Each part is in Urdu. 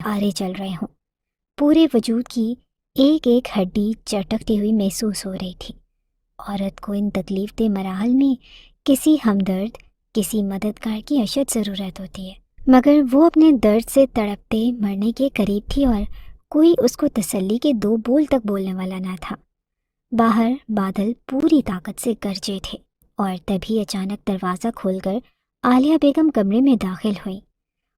آرے چل رہے ہوں۔ پورے وجود کی ایک ایک ہڈی چٹکتی ہوئی محسوس ہو رہی تھی۔ عورت کو ان تکلیف دہ مراحل میں کسی ہمدرد، کسی مددگار کی اشد ضرورت ہوتی ہے، مگر وہ اپنے درد سے تڑپتے مرنے کے قریب تھی اور کوئی اس کو تسلی کے 2 بول تک بولنے والا نہ تھا۔ باہر بادل پوری طاقت سے گرجے تھے اور تبھی اچانک دروازہ کھول کر عالیہ بیگم کمرے میں داخل ہوئی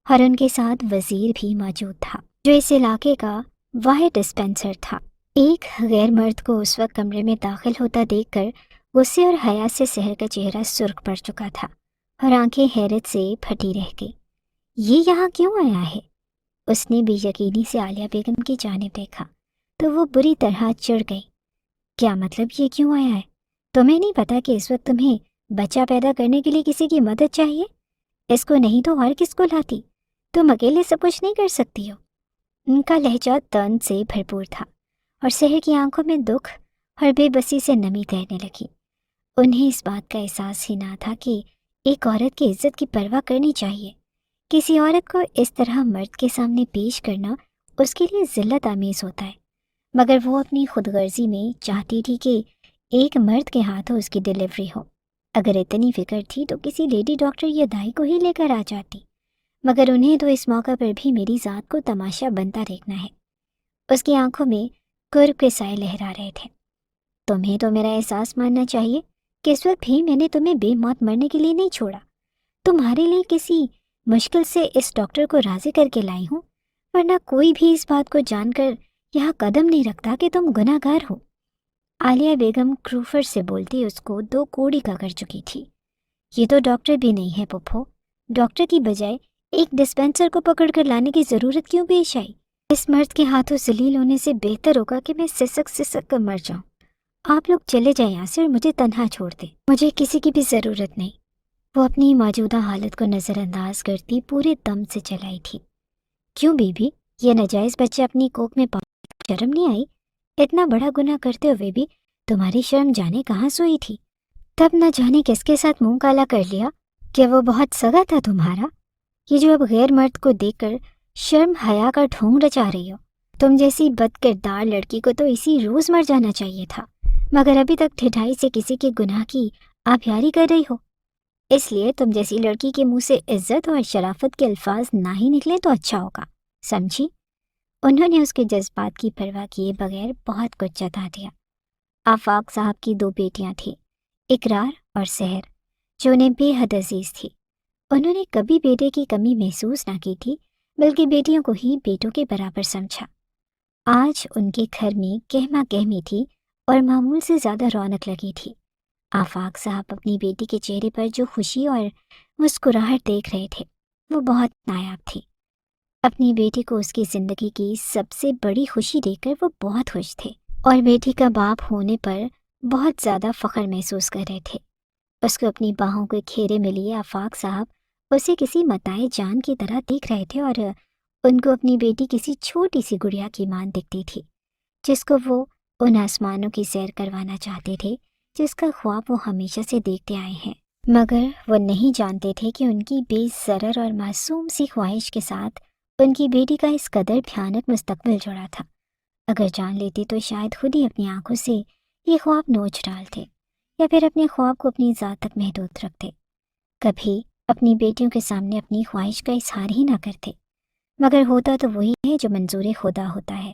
اور ان کے ساتھ وزیر بھی موجود تھا، جو اس علاقے کا واحد ڈسپینسر تھا۔ ایک غیر مرد کو اس وقت کمرے میں داخل ہوتا دیکھ کر غصے اور حیا سے سحر کا چہرہ سرخ پڑ چکا تھا اور آنکھیں حیرت سے پھٹی رہ گئی۔ یہ یہاں کیوں آیا ہے؟ اس نے بے یقینی سے عالیہ بیگم کی جانب دیکھا تو وہ بری طرح چڑ گئی۔ کیا مطلب یہ کیوں آیا ہے؟ تمہیں نہیں پتا کہ اس وقت تمہیں بچہ پیدا کرنے کے لیے کسی کی مدد چاہیے؟ اس کو نہیں تو اور کس کو لاتی؟ تم اکیلے سب کچھ نہیں کر سکتی ہو۔ ان کا لہجہ طنز سے بھرپور تھا اور سحر کی آنکھوں میں دکھ اور بے بسی سے نمی تیرنے لگی۔ انہیں اس بات کا احساس ہی نہ تھا کہ ایک عورت کی عزت کی پرواہ کرنی چاہیے۔ کسی عورت کو اس طرح مرد کے سامنے پیش کرنا اس کے لیے ذلت آمیز ہوتا ہے، مگر وہ اپنی خود غرضی میں چاہتی تھی کہ ایک مرد کے ہاتھوں اس کی ڈیلیوری ہو۔ اگر اتنی فکر تھی تو کسی لیڈی ڈاکٹر یا دائی کو ہی لے کر آ جاتی، مگر انہیں تو اس موقع پر بھی میری ذات کو تماشا بنتا دیکھنا ہے۔ اس کی آنکھوں میں کرب کے سائے لہرا رہے تھے۔ تمہیں تو میرا احساس ماننا چاہیے کہ اس وقت بھی میں نے تمہیں بے موت مرنے کے لیے نہیں چھوڑا۔ تمہارے لیے کسی مشکل سے اس ڈاکٹر کو راضی کر کے لائی ہوں، ورنہ کوئی بھی اس بات کو جان کر یہاں قدم نہیں رکھتا کہ تم گناہ گار ہو۔ عالیہ بیگم کروفر سے بولتی اس کو 2 کوڑی کا کر چکی تھی۔ یہ تو ڈاکٹر بھی نہیں ہے پپھو۔ ڈاکٹر کی بجائے ایک ڈسپینسر کو پکڑ کر لانے کی ضرورت کیوں پیش آئی؟ اس مرد کے ہاتھوں ذلیل ہونے سے بہتر ہوگا کہ میں سسک سسک کر مر جاؤں۔ آپ لوگ چلے جائیں یہاں سے اور مجھے تنہا چھوڑ دیں، مجھے کسی کی بھی ضرورت نہیں۔ وہ اپنی موجودہ حالت کو نظر انداز کرتی پورے دم سے چلائی تھی۔ کیوں بی بی؟ یہ ناجائز بچہ اپنی کوکھ میں شرم نہیں آئی؟ اتنا بڑا گناہ کرتے ہوئے بھی تمہاری شرم جانے کہاں سوئی تھی؟ تب نہ جانے کس کے ساتھ منہ کالا کر لیا کہ وہ بہت سگا تھا تمہارا؟ یہ جو اب غیر مرد کو دیکھ کر شرم حیا کا ڈھونگ رچا رہی ہو، تم جیسی بد کردار لڑکی کو تو اسی روز مر جانا چاہیے تھا، مگر ابھی تک ٹھٹائی سے کسی کے گناہ کی آبیاری کر رہی ہو۔ اس لیے تم جیسی لڑکی کے منہ سے عزت اور شرافت کے الفاظ نہ ہی نکلے تو اچھا ہوگا، سمجھی؟ انہوں نے اس کے جذبات کی پرواہ کیے بغیر بہت کچھ جتا دیا۔ آفاق صاحب کی 2 بیٹیاں تھیں، اقرار اور سحر، جو انہیں بے حد عزیز تھی۔ انہوں نے کبھی بیٹے کی کمی محسوس نہ کی تھی، بلکہ بیٹیوں کو ہی بیٹوں کے برابر سمجھا۔ آج ان کے گھر میں کہما کہمی تھی اور معمول سے زیادہ رونق لگی تھی۔ آفاق صاحب اپنی بیٹی کے چہرے پر جو خوشی اور مسکراہٹ دیکھ رہے تھے وہ بہت نایاب تھی۔ اپنی بیٹی کو اس کی زندگی کی سب سے بڑی خوشی دیکھ کر وہ بہت خوش تھے اور بیٹی کا باپ ہونے پر بہت زیادہ فخر محسوس کر رہے تھے۔ اس کو اپنی باہوں کے گھیرے میں لیے آفاق صاحب اسے کسی متاع جان کی طرح دیکھ رہے تھے اور ان کو اپنی بیٹی کسی چھوٹی سی گڑیا کی مان دکھتی تھی، جس کو وہ ان آسمانوں کی سیر کروانا چاہتے تھے جس کا خواب وہ ہمیشہ سے دیکھتے آئے ہیں، مگر وہ نہیں جانتے تھے کہ ان کی بے ضرر اور معصوم سی خواہش کے ساتھ ان کی بیٹی کا اس قدر بھیانک مستقبل جڑا تھا۔ اگر جان لیتی تو شاید خود ہی اپنی آنکھوں سے یہ خواب نوچ ڈالتے یا پھر اپنے خواب کو اپنی ذات تک محدود رکھتے، کبھی اپنی بیٹیوں کے سامنے اپنی خواہش کا اظہار ہی نہ کرتے، مگر ہوتا تو وہی ہے جو منظور خدا ہوتا ہے۔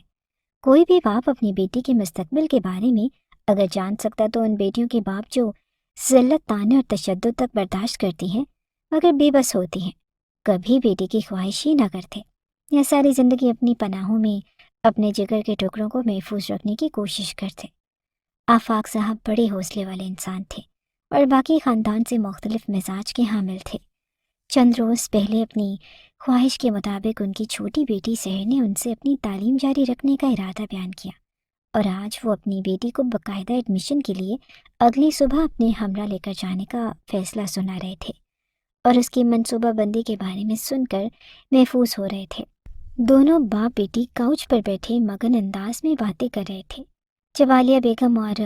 کوئی بھی باپ اپنی بیٹی کے مستقبل کے بارے میں اگر جان سکتا تو ان بیٹیوں کے باپ جو ذلت، طعنے اور تشدد تک برداشت کرتی ہیں مگر بے بس ہوتی ہیں، کبھی بیٹی کی خواہش ہی نہ کرتے، یا ساری زندگی اپنی پناہوں میں اپنے جگر کے ٹکڑوں کو محفوظ رکھنے کی کوشش کرتے۔ آفاق صاحب بڑے حوصلے والے انسان تھے اور باقی خاندان سے مختلف مزاج کے حامل تھے۔ چند روز پہلے اپنی خواہش کے مطابق ان کی چھوٹی بیٹی سحر نے ان سے اپنی تعلیم جاری رکھنے کا ارادہ بیان کیا اور آج وہ اپنی بیٹی کو باقاعدہ ایڈمیشن کے لیے اگلی صبح اپنے ہمراہ لے کر جانے کا فیصلہ سنا رہے تھے اور اس کی منصوبہ بندی کے بارے میں سن کر محفوظ ہو رہے تھے۔ دونوں باپ بیٹی کاؤچ پر بیٹھے مگن انداز میں باتیں کر رہے تھے جب عالیہ بیگم اور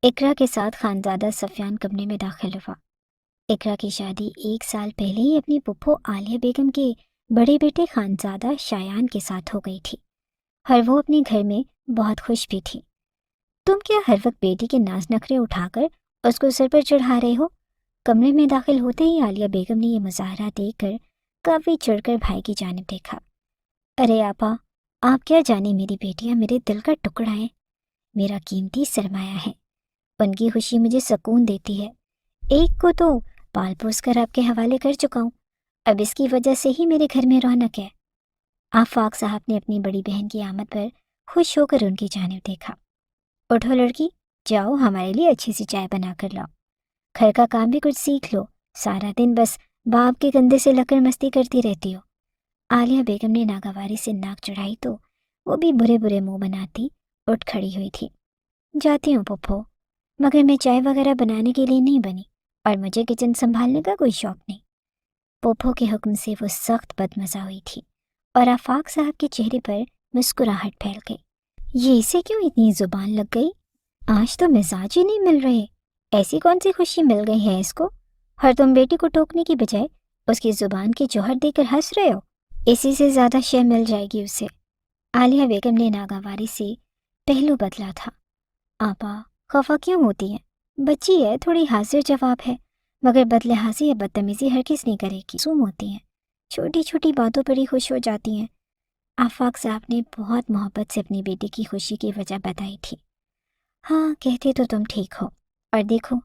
اقرا کے ساتھ خانزادہ سفیان کمرے میں داخل ہوا۔ اقرا کی شادی 1 سال پہلے ہی اپنی پھپھو عالیہ بیگم کے بڑے بیٹے خانزادہ شایان کے ساتھ ہو گئی تھی اور وہ اپنے گھر میں بہت خوش بھی تھی۔ تم کیا ہر وقت بیٹی کے ناز نخرے اٹھا کر اس کو سر پر چڑھا رہے ہو؟ کمرے میں داخل ہوتے ہی عالیہ بیگم نے یہ مظاہرہ دیکھ کر کافی چڑھ کر بھائی کی جانب دیکھا۔ ارے آپا، آپ کیا جانے میری بیٹیاں میرے دل کا ٹکڑا ہیں، میرا قیمتی سرمایہ ہے، ان کی خوشی مجھے سکون دیتی ہے۔ ایک کو تو پال پوس کر آپ کے حوالے کر چکا ہوں، اب اس کی وجہ سے ہی میرے گھر میں رونق ہے۔ آفاق صاحب نے اپنی بڑی بہن کی آمد پر خوش ہو کر ان کی جانب دیکھا۔ اٹھو لڑکی، جاؤ ہمارے لیے اچھی سی چائے بنا کر لاؤ، گھر کا کام بھی کچھ سیکھ لو، سارا دن بس باپ کے کندھے سے لکڑ مستی کرتی رہتی ہو۔ عالیہ بیگم نے ناگواری سے ناک چڑھائی تو وہ بھی برے برے منہ بناتی اٹھ کھڑی ہوئی تھی۔ جاتی ہوں پھپھو، مگر میں چائے وغیرہ بنانے کے لیے نہیں بنی، اور مجھے کچن سنبھالنے کا کوئی شوق نہیں۔ پھپھو کے حکم سے وہ سخت بدمزہ ہوئی تھی اور آفاق صاحب کے چہرے پر مسکراہٹ پھیل گئی۔ یہ اسے کیوں اتنی زبان لگ گئی؟ آج تو مزاج ہی نہیں مل رہے، ایسی کون سی خوشی مل گئی ہے اس کو؟ اور تم بیٹی کو ٹوکنے کی بجائے اس کی زبان کی جوہر دے کر ہنس رہے ہو؟ اسی سے زیادہ شے مل جائے گی اسے۔ عالیہ بیگم نے ناگواری سے پہلو بدلا تھا۔ آپا، خفا کیوں ہوتی ہیں؟ بچی ہے، تھوڑی حاضر جواب ہے، مگر بدلحاظی یا بدتمیزی ہرگز نہیں کرے گی۔ معصوم ہوتی ہیں، چھوٹی چھوٹی باتوں پر ہی خوش ہو جاتی ہیں۔ آفاق صاحب نے بہت محبت سے اپنی بیٹی کی خوشی کی وجہ بتائی تھی۔ ہاں، کہتے تو تم ٹھیک ہو، اور دیکھو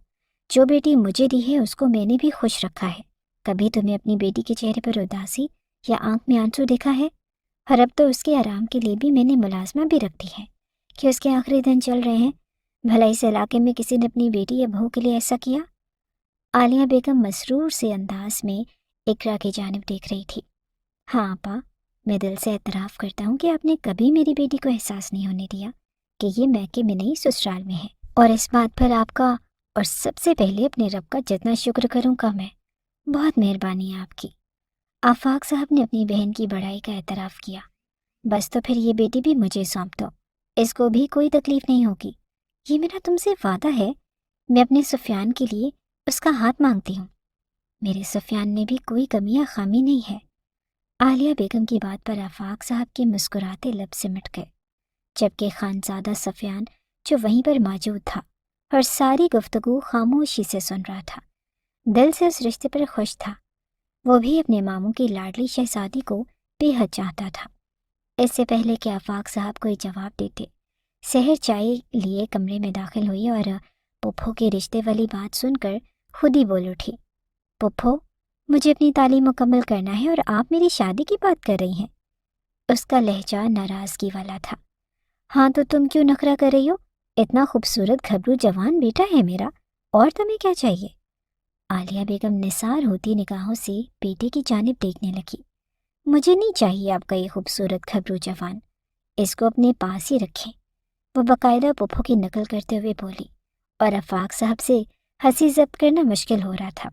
جو بیٹی مجھے دی ہے اس کو میں نے بھی خوش رکھا ہے۔ کبھی تمہیں اپنی بیٹی کے چہرے پر اداسی یا آنکھ میں آنسو دیکھا ہے؟ اور اب تو اس کے آرام کے لیے بھی میں نے ملازمہ بھی رکھ دی ہے کہ اس کے آخری دن چل رہے ہیں۔ بھلا اس علاقے میں کسی نے اپنی بیٹی یا بہو کے لیے ایسا کیا؟ عالیہ بیگم مسرور سے انداز میں اقرا کی جانب دیکھ رہی تھی۔ ہاں آپا، میں دل سے اعتراف کرتا ہوں کہ آپ نے کبھی میری بیٹی کو احساس نہیں ہونے دیا کہ یہ میکے میں نہیں سسرال میں ہے، اور اس بات پر آپ کا اور سب سے پہلے اپنے رب کا جتنا شکر کروں کا میں۔ بہت مہربانی ہے آپ کی۔ آفاق صاحب نے اپنی بہن کی بڑائی کا اعتراف کیا۔ بس تو پھر یہ بیٹی بھی مجھے سونپ دو، اس کو بھی کوئی تکلیف نہیں ہوگی۔ یہ میرا تم سے وعدہ ہے، میں اپنے سفیان کے لیے اس کا ہاتھ مانگتی ہوں۔ میرے سفیان میں بھی کوئی کمی یا خامی نہیں ہے۔ عالیہ بیگم کی بات پر آفاق صاحب کے مسکراتے لب سمٹ گئے، جبکہ خانزادہ سفیان جو وہیں پر موجود تھا اور ساری گفتگو خاموشی سے سن رہا تھا، دل سے اس رشتے پر خوش تھا۔ وہ بھی اپنے ماموں کی لاڈلی شہزادی کو بے حد چاہتا تھا۔ اس سے پہلے کہ آفاق صاحب کوئی جواب دیتے، سحر چائے لیے کمرے میں داخل ہوئی اور پھپھو کے رشتے والی بات سن کر خود ہی بول اٹھی۔ پھپھو، مجھے اپنی تعلیم مکمل کرنا ہے اور آپ میری شادی کی بات کر رہی ہیں؟ اس کا لہجہ ناراضگی والا تھا۔ ہاں تو تم کیوں نخرہ کر رہی ہو؟ اتنا خوبصورت گھبرو جوان بیٹا ہے میرا، اور تمہیں کیا چاہیے؟ عالیہ بیگم نثار ہوتی نگاہوں سے بیٹے کی جانب دیکھنے لگی۔ مجھے نہیں چاہیے آپ کا یہ خوبصورت گھبرو جوان، اس کو اپنے پاس ہی رکھیں، وہ باقاعدہ پھپھو کی نقل کرتے ہوئے بولی، اور آفاق صاحب سے ہنسی ضبط کرنا مشکل ہو رہا تھا۔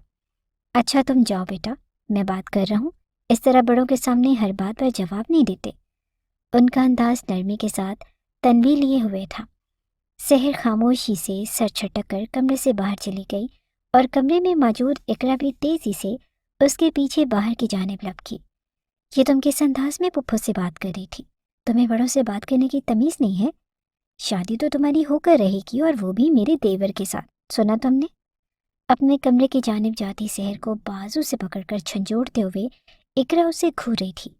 اچھا تم جاؤ بیٹا، میں بات کر رہا ہوں، اس طرح بڑوں کے سامنے ہر بات پر جواب نہیں دیتے۔ ان کا انداز نرمی کے ساتھ تنبیہ لیے ہوئے تھا۔ سحر خاموشی سے سر چھٹک کر کمرے سے باہر چلی گئی اور کمرے میں موجود اقرا بھی تیزی سے اس کے پیچھے باہر کی جانب لپکی۔ یہ تم کس انداز میں پھپھو سے بات کر رہی تھی؟ تمہیں بڑوں سے بات کرنے کی تمیز نہیں ہے؟ شادی تو تمہاری ہو کر رہے گی، اور وہ بھی میرے دیور کے ساتھ، سنا تم نے؟ اپنے کمرے کی جانب جاتی سحر کو بازو سے پکڑ کر جھنجھوڑتے ہوئے اقرا اسے گھور رہی تھی۔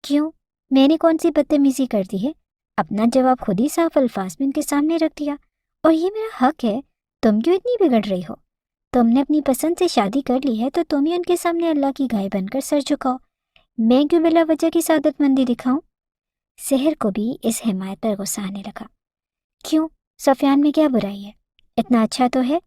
کیوں؟ میں نے کون سی بدتمیزی کر دی ہے؟ اپنا جواب خود ہی صاف الفاظ میں ان کے سامنے رکھ دیا، اور یہ میرا حق ہے، تم کیوں اتنی بگڑ رہی ہو؟ تم نے اپنی پسند سے شادی کر لی ہے تو تم ہی ان کے سامنے اللہ کی گائے بن کر سر جھکاؤ، میں کیوں بلا وجہ کی سعادت مندی دکھاؤں؟ سحر کو بھی اس حمایت پر غصہ آنے لگا۔ کیوں؟ سفیان میں کیا برائی ہے؟ اتنا اچھا تو ہے۔